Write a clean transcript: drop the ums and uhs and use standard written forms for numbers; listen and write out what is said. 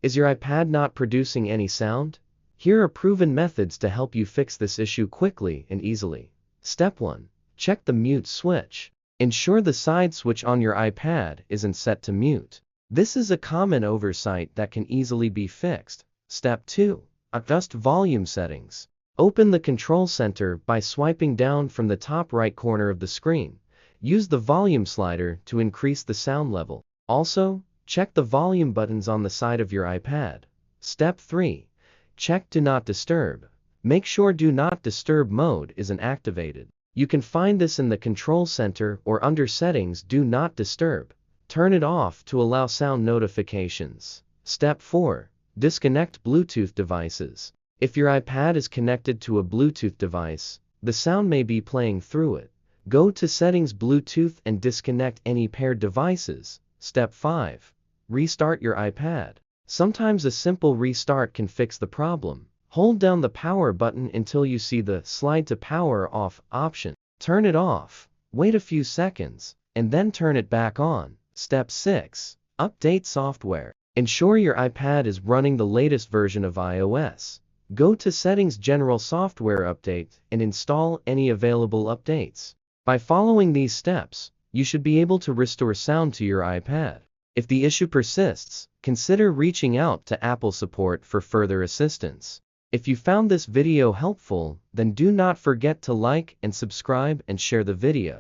Is your iPad not producing any sound? Here are proven methods to help you fix this issue quickly and easily. Step 1. Check the mute switch. Ensure the side switch on your iPad isn't set to mute. This is a common oversight that can easily be fixed. Step 2. Adjust volume settings. Open the control center by swiping down from the top right corner of the screen. Use the volume slider to increase the sound level. Also, check the volume buttons on the side of your iPad. Step 3. Check Do Not Disturb. Make sure Do Not Disturb mode isn't activated. You can find this in the control center or under Settings Do Not Disturb. Turn it off to allow sound notifications. Step 4. Disconnect Bluetooth devices. If your iPad is connected to a Bluetooth device, the sound may be playing through it. Go to Settings Bluetooth and disconnect any paired devices. Step 5. Restart your iPad. Sometimes a simple restart can fix the problem. Hold down the power button until you see the Slide to Power Off option. Turn it off, wait a few seconds, and then turn it back on. Step 6. Update software. Ensure your iPad is running the latest version of iOS. Go to Settings General Software Update and install any available updates. By following these steps, you should be able to restore sound to your iPad. If the issue persists, consider reaching out to Apple support for further assistance. If you found this video helpful, then do not forget to like and subscribe and share the video.